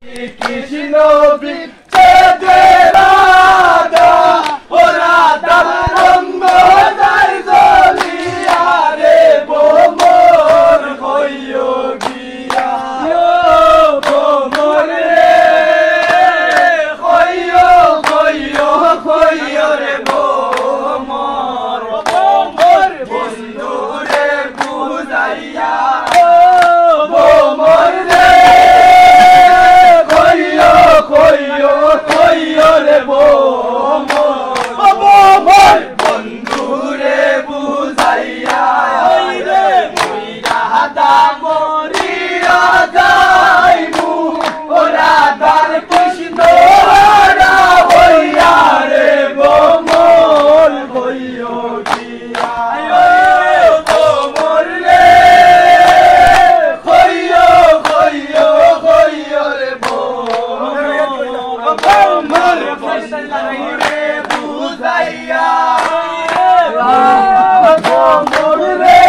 কৃষ্ণ বিচ্ছেদে রাধা ও রাধার রঙ্গ যায় জ্বলিয়া রে ভ্রমর হইও গিয়া ভ্রমর রে হইও হইও হইও রে ভ্রমর ভ্রমর বন্ধু রে বুঝাইয়া ভ্রমর রে কইও কইও রে ভ্রমর বন্ধু রে বুঝাইয়া রে মইরা দামরিয়া যাইমু ও রাধার কৃষ্ণ হারা হইয়া রে ভ্রমর কইও গিয়া ভ্রমর রে কইও কইও কইও রে ভ্রমর রে বুঝাইয়া ভ্রমর রে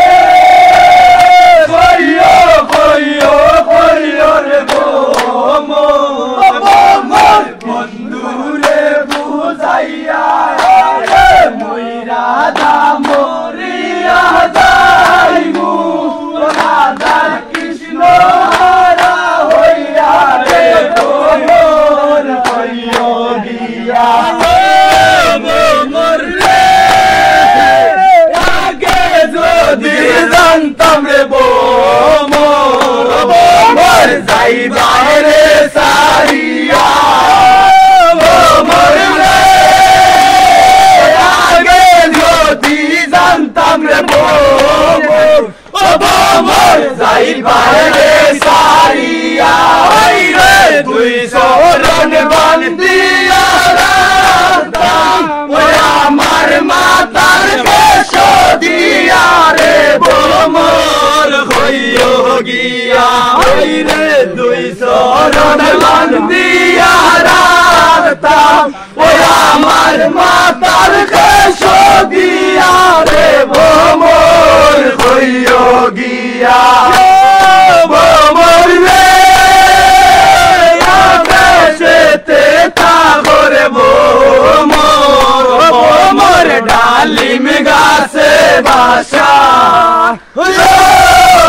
কইও কইও কইও রে ভ্রমর বন্ধু রে বুঝাইয়া রে মইরা দামরিয়া যাইমু রাধার কৃষ্ণ হারা হইয়া রে ভ্রমর কইও গিয়া ভ্রমর রে আগে যদি জানতাম রে ভ্রমর যাইবা রে সারিয়া ভ্রমর রে আগে যদি জানতাম রে ভ্রমর যাইবা রে সারিয়া রে তুই শরণ বান্দিয়া রাখতাম ওই আমার মাতার কেশ দিয়া রে ভ্রমর হইও গিয়া রে তুই শরণ বান্দিয়া রাখতাম ওই আমার মাতার কেশ দিয়া রে ভ্রমর হইও গিয়া ভ্রমর রে আকাশেতে তাগরে ভ্রমর ডালিম গাছে বাসা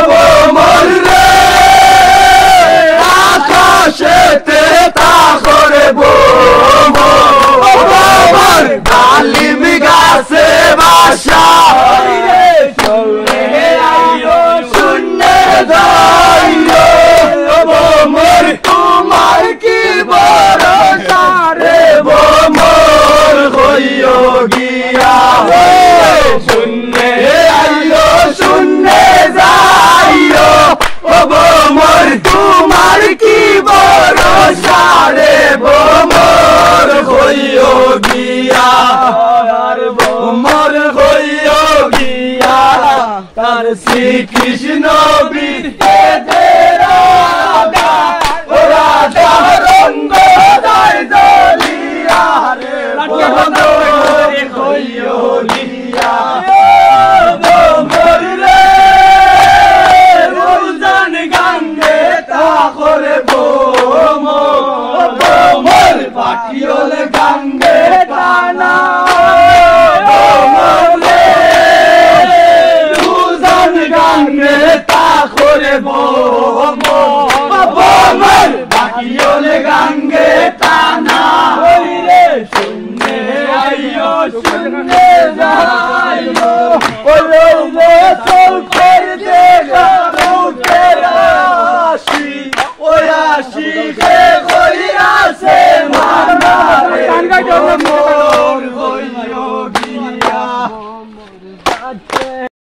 ভ্রমর রে আকাশেতে তাগরে ভ্রমর ডালিম গাছে বাসা ভ্রমর তোমার কি ভরসা রে ভ্রমর হইও গিয়া শূন্যে আইও শূন্যে যাইও ভ্রমর তোমার কি ভরসা রে ভ্রমর হইও গিয়া ভ্রমর হইও গিয়া তার শ্রীকৃষ্ণ বিচ্ছেদে রাধা ও রাধা রঙ্গ যায় জ্বলিয়া রে ভ্রমর হইও গিয়া ভ্রমর রে রোজান গাঙ্গে তাহরে ভ্রমর পাঠিও